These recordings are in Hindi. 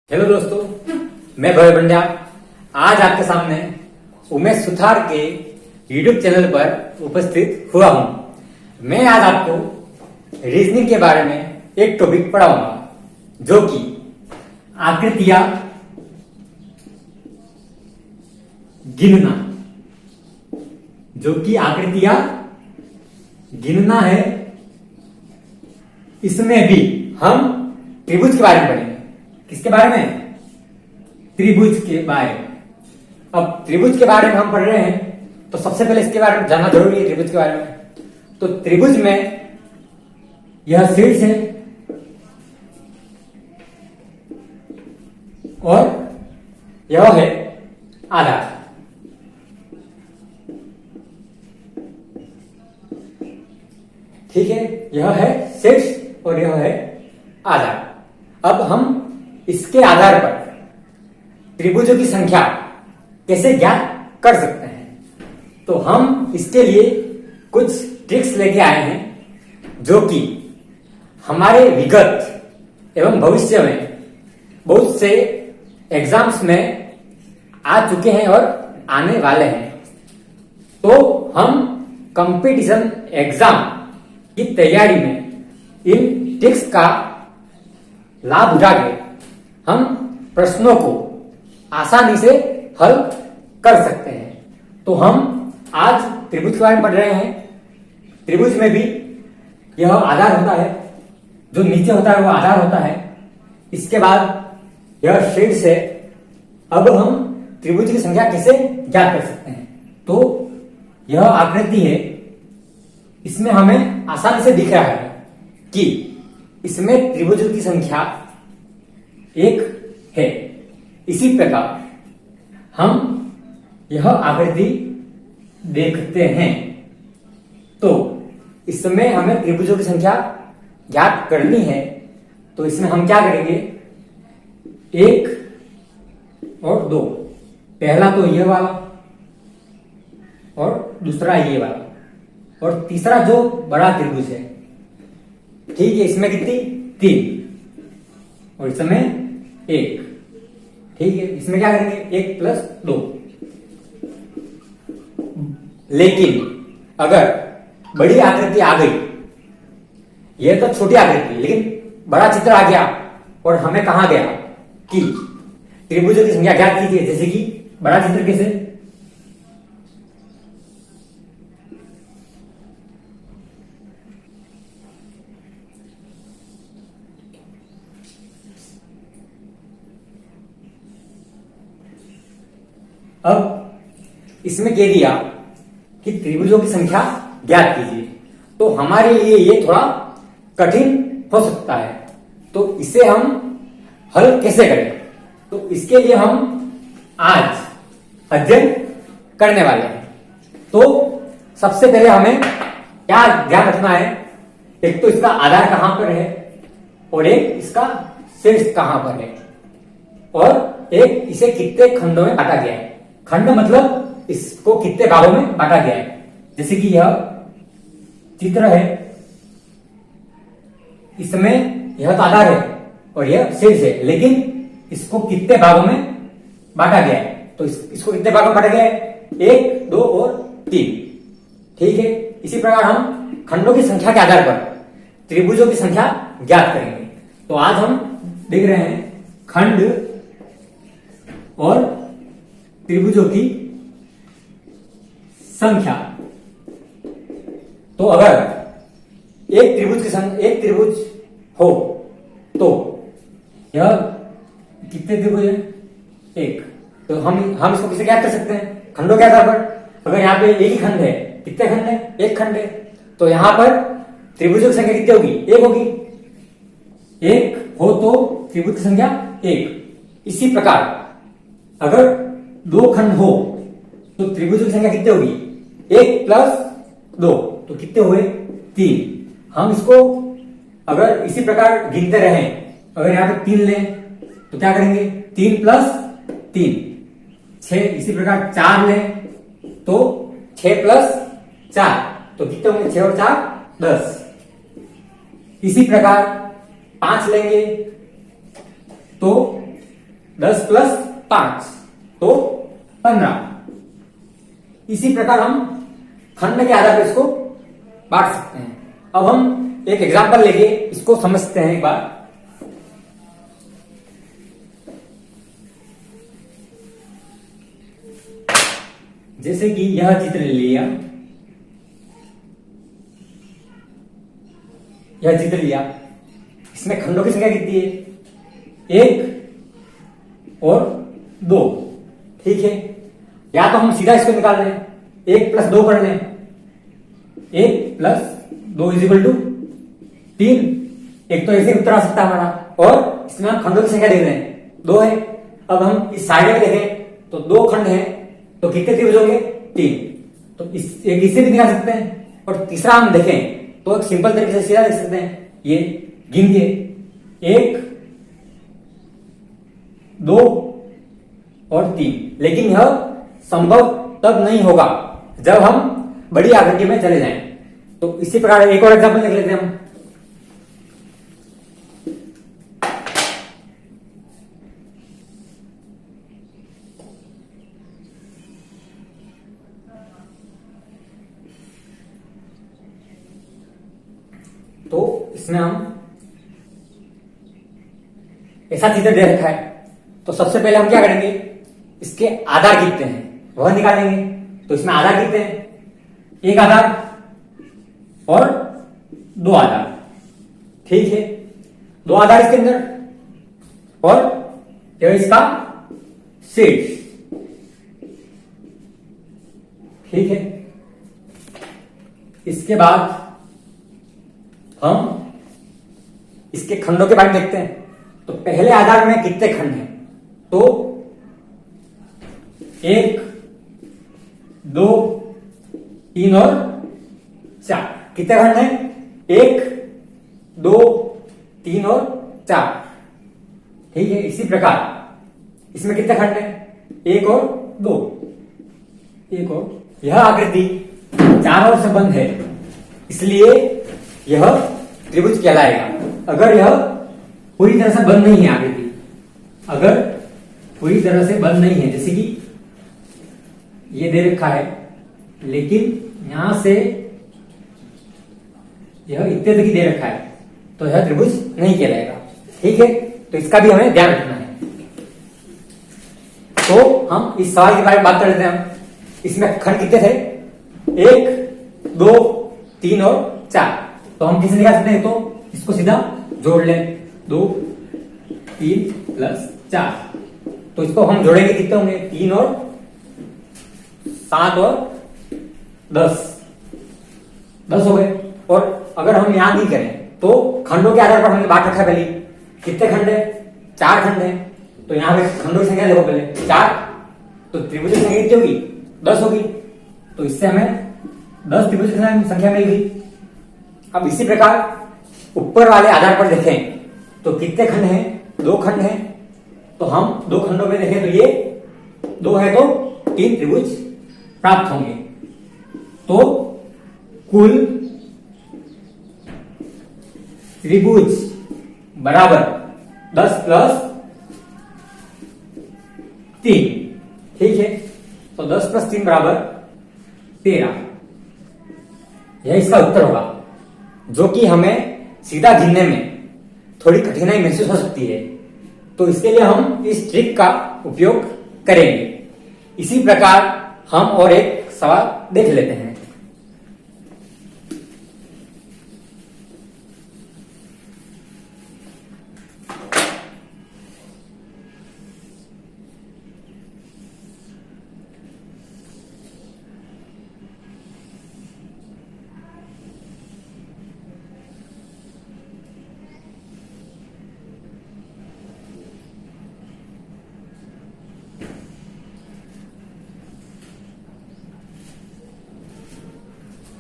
हेलो दोस्तों, मैं भव्य पंड्या आज आपके सामने उमेश सुथार के यूट्यूब चैनल पर उपस्थित हुआ हूं। मैं आज आपको रीजनिंग के बारे में एक टॉपिक पढ़ाऊंगा जो कि आकृतियां गिनना, गिनना है। इसमें भी हम त्रिभुज के बारे में पढ़ेंगे। किसके बारे में? त्रिभुज के बारे में। अब त्रिभुज के बारे में हम पढ़ रहे हैं तो सबसे पहले इसके बारे में जानना जरूरी है। त्रिभुज के बारे में तो त्रिभुज में यह शीर्ष है और यह है आधार। ठीक है, यह है शीर्ष और यह है आधार। अब हम इसके आधार पर त्रिभुजों की संख्या कैसे ज्ञात कर सकते हैं, तो हम इसके लिए कुछ ट्रिक्स लेके आए हैं जो कि हमारे विगत एवं भविष्य में बहुत से एग्जाम्स में आ चुके हैं और आने वाले हैं। तो हम कंपटीशन एग्जाम की तैयारी में इन ट्रिक्स का लाभ उठा के हम प्रश्नों को आसानी से हल कर सकते हैं। तो हम आज त्रिभुज के बारे में पढ़ रहे हैं। त्रिभुज में भी यह आधार होता है, जो नीचे होता है वो आधार होता है। इसके बाद यह शीर्ष है। अब हम त्रिभुज की संख्या कैसे ज्ञात कर सकते हैं, तो यह आकृति है। इसमें हमें आसानी से दिख रहा है कि इसमें त्रिभुजों की संख्या एक है। इसी प्रकार हम यह आकृति देखते हैं तो इसमें हमें त्रिभुजों की संख्या ज्ञात करनी है। तो इसमें हम क्या करेंगे, 1 और 2, पहला तो ये वाला और दूसरा ये वाला और तीसरा जो बड़ा त्रिभुज है। ठीक है, इसमें कितनी? 3 और इसमें 1। ठीक है, इसमें क्या करेंगे? 1 + 2। लेकिन अगर बड़ी आकृति आ गई, यह तो छोटी आकृति, लेकिन बड़ा चित्र आ गया और हमें कहा गया कि त्रिभुजों की संख्या ज्ञात कीजिए। जैसे कि बड़ा चित्र कैसे? अब इसमें कह दिया कि त्रिभुजों की संख्या ज्ञात कीजिए, तो हमारे लिए ये थोड़ा कठिन हो सकता है। तो इसे हम हल कैसे करें, तो इसके लिए हम आज अध्ययन करने वाले हैं। तो सबसे पहले हमें क्या ध्यान रखना है, एक तो इसका आधार कहां पर है और एक इसका शीर्ष कहां पर है और एक इसे कितने खंडों में बांटा गया है। खंड मतलब इसको कितने भागों में बांटा गया है। जैसे कि यह चित्र है, इसमें यह तो आधार है और यह शीर्ष है, लेकिन इसको कितने भागों में बांटा गया है, तो इसको कितने भागों में बांटा गया है? 1, 2 और 3। ठीक है, इसी प्रकार हम खंडों की संख्या के आधार पर त्रिभुजों की संख्या ज्ञात करेंगे। तो आज हम देख रहे हैं खंड और त्रिभुजों की संख्या। तो अगर एक त्रिभुज हो तो यह कितने त्रिभुज है? 1। तो हम इसको किसे ज्ञात कर सकते हैं? खंडों के आधार पर। अगर यहाँ पे एक ही खंड है, कितने खंड है? 1 खंड है, तो यहां पर त्रिभुजों की संख्या कितनी होगी? 1 होगी। 1 हो तो त्रिभुज की संख्या 1। इसी प्रकार अगर 2 खंड हो तो त्रिभुजों की संख्या कितनी होगी? 1 + 2, तो कितने हुए? 3। हम इसको अगर इसी प्रकार गिनते रहें, अगर यहां पे 3 लें तो क्या करेंगे? 3 + 3 6। इसी प्रकार 4 लें तो 6 + 4, तो कितने होंगे? 6 और 4 10। इसी प्रकार 5 लेंगे तो 10 प्लस 5 तो 15। इसी प्रकार हम खंड के आधार पर इसको बांट सकते हैं। अब हम एक एग्जांपल लेके इसको समझते हैं एक बार। जैसे कि यह चित्र ले लिया, यह चित्र लिया, इसमें खंडों की संख्या कितनी है? 1 और 2। ठीक है, या तो हम सीधा इसको निकाल लें, 1 प्लस 2 कर लें, 1 प्लस 2 इज इक्वल टू 3। एक तो ऐसे उत्तर आ सकता है हमारा, और इसमें हम खंडों की संख्या देख रहे हैं, 2 है। अब हम इस साइड में देखें तो 2 खंड हैं, तो कितने त्रिभुज होंगे? 3। तो एक इससे भी निकाल सकते हैं। और तीसरा हम देखें तो एक सिंपल तरीके से सीधा देख सकते हैं, ये गिन के 1, 2 और 3। लेकिन यह संभव तब नहीं होगा जब हम बड़ी आकृति में चले जाएं। तो इसी प्रकार एक और एग्जांपल देख लेते हैं हम। तो इसमें हम ऐसा चित्र दे रखा है, तो सबसे पहले हम क्या करेंगे? इसके आधार कितने हैं वह निकालेंगे। तो इसमें आधार कितने हैं? 1 आधार और 2 आधार। ठीक है, 2 आधार इसके अंदर, और यह इसका शीर्ष। ठीक है, इसके बाद हम इसके खंडों के बारे में देखते हैं। तो पहले आधार में कितने खंड हैं? तो 1, 2, 3 और 4। कितने खंड हैं? 1, 2, 3 और 4। ठीक है, इसी प्रकार इसमें कितने खंड हैं? 1 और 2। 1 और, यह आकृति चारों ओर से बंद है, इसलिए यह त्रिभुज कहलाएगा। अगर यह पूरी तरह से बंद नहीं है आकृति, अगर पूरी तरह से बंद नहीं है, जैसे कि ये दे रखा है, लेकिन यहां से यह इतने तक ही दे रखा है, तो यह त्रिभुज नहीं कहलाएगा। ठीक है, तो इसका भी हमें ध्यान रखना है। तो हम इस सवाल के बारे में बात कर लेते हैं। हम इसमें खंड कितने थे? 1, 2, 3 और 4। तो हम किसे निकाल सकते हैं? तो इसको सीधा जोड़ लें, 2, 3 प्लस 4। तो इसको हम जोड़ेंगे, कितने होंगे? 3 और 7 और 10 हो गए। और अगर हम यहां नहीं करें तो खंडों के आधार पर हमने बांट रखा है पहले। कितने खंड है? 4 खंड है। तो यहां पे खंडों की संख्या देखो पहले, 4। तो त्रिभुज की संख्या कितनी होगी? 10 होगी। तो इससे हमें 10 त्रिभुज की संख्या मिल गई। अब इसी प्रकार ऊपर वाले आधार पर देखें तो कितने खंड हैं? 2 खंड हैं। तो हम 2 खंडों में देखें तो ये 2 है, तो 3 त्रिभुज प्राप्त होंगे। तो कुल त्रिभुज बराबर 10 प्लस 3। ठीक है, तो 10 प्लस 3 बराबर 13। यह इसका उत्तर होगा, जो कि हमें सीधा गिनने में थोड़ी कठिनाई महसूस हो सकती है। तो इसके लिए हम इस ट्रिक का उपयोग करेंगे। इसी प्रकार हम और एक सवाल देख लेते हैं।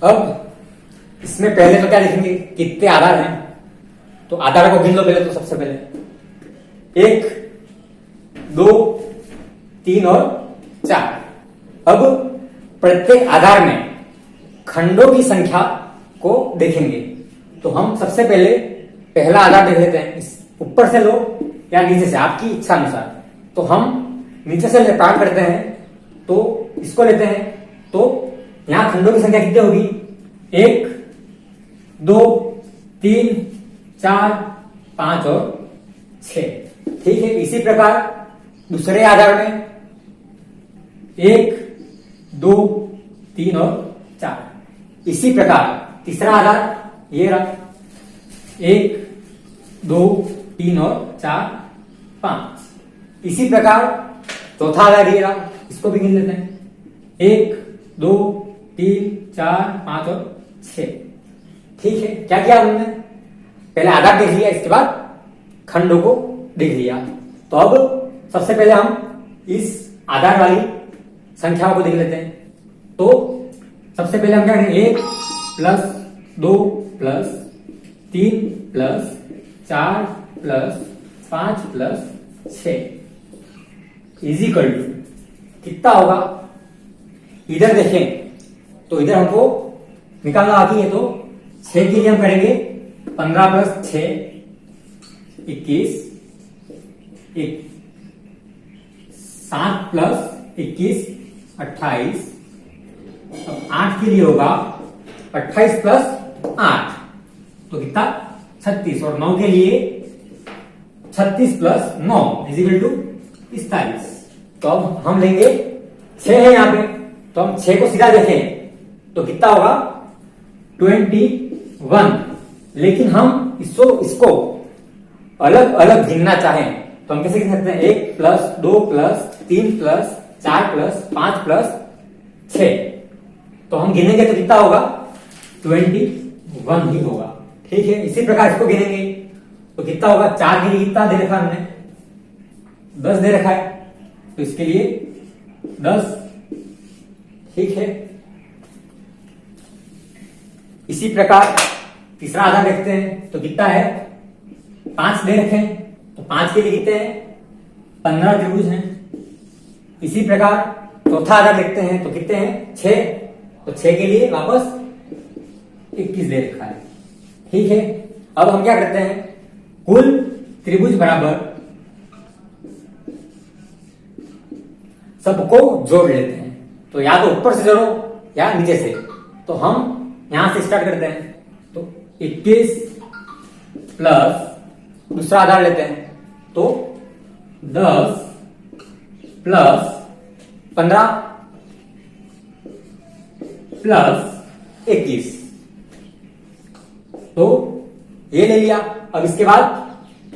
अब इसमें पहले तो क्या लिखेंगे? कितने आधार हैं? तो आधार को गिन लो पहले। तो सबसे पहले 1, 2, 3 और 4। अब प्रत्येक आधार में खंडों की संख्या को देखेंगे। तो हम सबसे पहले पहला आधार देख लेते हैं। इस ऊपर से लो या नीचे से, आपकी इच्छा अनुसार। तो हम नीचे से स्टार्ट करते हैं, तो इसको लेते हैं, तो यहां खंडों की संख्या कितनी होगी? 1 2 3 4 5 और 6। ठीक है, इसी प्रकार दूसरे आधार में 1 2 3 और 4। इसी प्रकार तीसरा आधार ये रहा, 1 2 3 और 4 5। इसी प्रकार चौथा आधार ये रहा, इसको भी गिन लेते हैं, 1 2 3 4 5 और 6। ठीक है, क्या किया हमने? पहले आधार देख लिया, इसके बाद खंडों को देख लिया। तो अब सबसे पहले हम इस आधार वाली संख्याओं को देख लेते हैं। तो सबसे पहले हम क्या करेंगे? 1 plus 2 plus 3 plus 4 plus 5 plus 6 इजिकल टू कितना होगा? इधर देखें तो इधर हमको निकालना बाकी है, तो 6 के लिए हम करेंगे 15 प्लस 6 21, 7 प्लस 21 28। अब 8 के लिए होगा 28 प्लस 8, तो कितना? 36। और 9 के लिए 36 प्लस 9 इजिकल टू 45। तो अब हम लेंगे 6 है यहां पे, तो हम 6 को सीधा देखें तो कितना होगा? 21। लेकिन हम इसको अलग अलग गिनना चाहें तो हम कैसे गिन सकते हैं? 1 plus 2 plus 3 plus 4 plus 5 plus 6। तो हम गिनेंगे तो कितना होगा? 21 ही होगा। ठीक है, इसी प्रकार इसको गिनेंगे तो कितना होगा? 4 के लिए कितना दे रखा हमने? 10 दे रखा है, तो इसके लिए 10। ठीक है, इसी प्रकार तीसरा आधार देखते हैं तो कितना है? 5 दे रखे हैं, तो 5 के लिए कितने हैं? 15 त्रिभुज हैं। इसी प्रकार चौथा आधार देखते हैं तो कितने हैं? 6, तो 6 के लिए वापस 21 दे रखा है। ठीक है, अब हम क्या करते हैं? कुल त्रिभुज बराबर सबको जोड़ लेते हैं, तो या तो ऊपर से जोड़ो या नीचे से। तो हम यहां से स्टार्ट करते हैं, तो 21 प्लस दूसरा आधार लेते हैं, तो 10 प्लस 15 प्लस 21, तो ये ले लिया। अब इसके बाद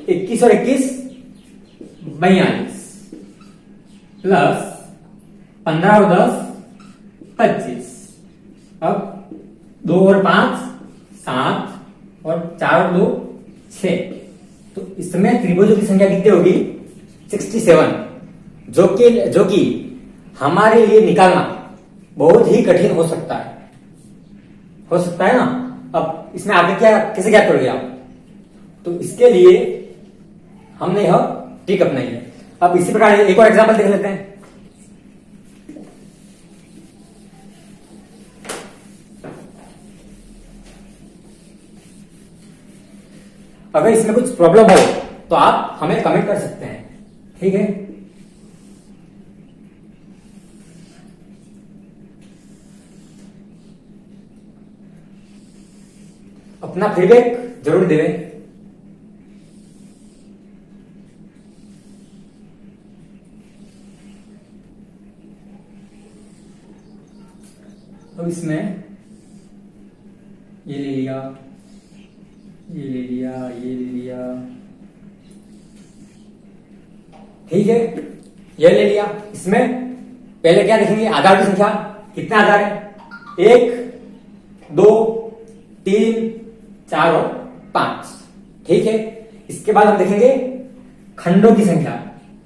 21 और 21 42 प्लस 15 और 10 25। अब 2 और 5 7 और 4 और 2 6। तो इसमें त्रिभुजों की संख्या कितनी होगी? 67, जो कि हमारे लिए निकालना बहुत ही कठिन हो सकता है ना। अब इसमें आगे क्या कैसे क्या करोगे आप? तो इसके लिए हमने यह ट्रिक अपनाई है। अब इसी प्रकार एक और एग्जांपल देख लेते हैं। अगर इसमें कुछ प्रॉब्लम हो तो आप हमें कमेंट कर सकते हैं। ठीक है, अपना फीडबैक जरूर देवें। अब इसमें ये ले लिया, ये ले लिया, ये ले लिया। ठीक है, ये ले लिया। इसमें पहले क्या देखेंगे? आधार की संख्या। कितने आधार है? 1 2 3 4 और 5। ठीक है, इसके बाद हम देखेंगे खंडों की संख्या।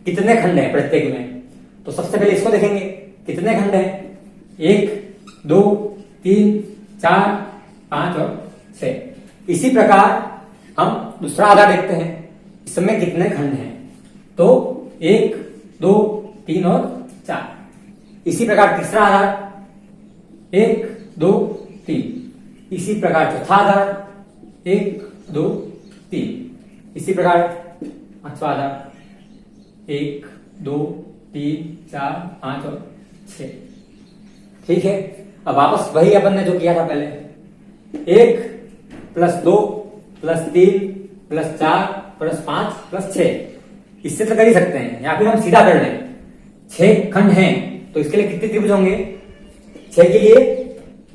कितने खंड है प्रत्येक में? तो सबसे पहले इसको देखेंगे, कितने खंड है? 1 2 3 4 5 और 6। इसी प्रकार हम दूसरा आधार देखते हैं, इसमें कितने खंड हैं? तो 1 2 3 और 4। इसी प्रकार तीसरा आधार 1 2 3। इसी प्रकार चौथा आधार 1 2 3। इसी प्रकार पांचवा आधार 1 2 3 4 5 और 6। ठीक है, अब वापस वही अपन ने जो किया था पहले, 1 plus 2 plus 3 plus 4 plus 5 plus 6, इससे तो कर ही सकते हैं, या फिर हम सीधा कर लें। 6 खंड हैं तो इसके लिए कितने त्रिभुज होंगे? 6 के लिए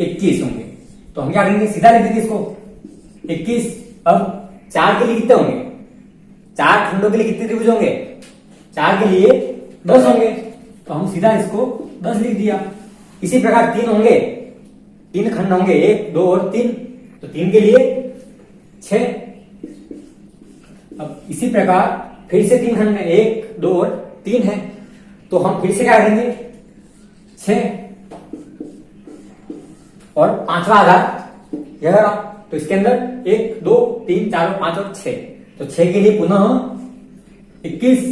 21 होंगे। तो हम क्या करेंगे, सीधा लिख देंगे इसको 21। अब 4 के लिए कितने होंगे? 4 खंडों के लिए कितने त्रिभुज होंगे? 4 के लिए 10 होंगे, तो हम सीधा इसको 10 लिख दिया। इसी प्रकार 3 होंगे, 3 खंड होंगे, 1 2 और 3, तो 3 के लिए 6। अब इसी प्रकार फिर से 3 खंड में 1 2 और 3 है, तो हम फिर से क्या करेंगे, 6 और 5वां आधार यह रहा, तो इसके अंदर 1 2 3 4 5 और 6, तो 6 के लिए पुनः 21।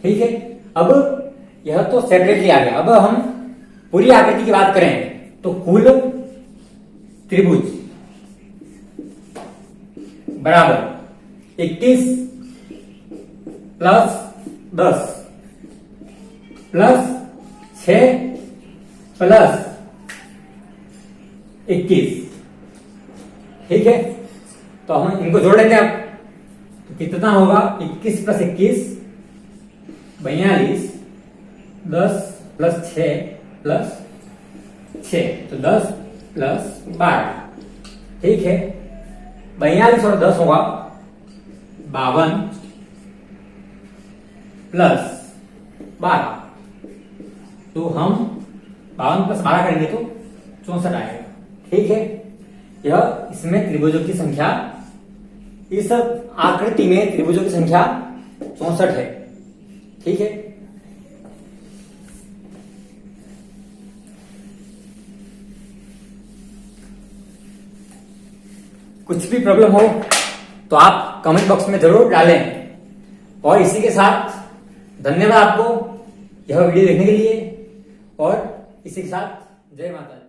ठीक है, अब यह तो सेपरेटली आ गया। अब हम पूरी आकृति की बात करें तो कुल त्रिभुज बराबर 21 प्लस 10 प्लस 6 प्लस 21। ठीक है, तो हम इनको जोड़ लेते हैं। अब तो कितना होगा, 21 प्लस 21 42, 10 प्लस 6 प्लस 6, तो 10 प्लस 12। ठीक है, 42 और 10 होगा 52 प्लस 12, तो हम 52 प्लस 12 करेंगे तो 64 आएगा। ठीक है, यह इसमें त्रिभुजों की संख्या, इस आकृति में त्रिभुजों की संख्या 64 है। ठीक है, कुछ भी प्रॉब्लम हो तो आप कमेंट बॉक्स में जरूर डालें। और इसी के साथ धन्यवाद आपको यह वीडियो देखने के लिए, और इसी के साथ जय माता दी।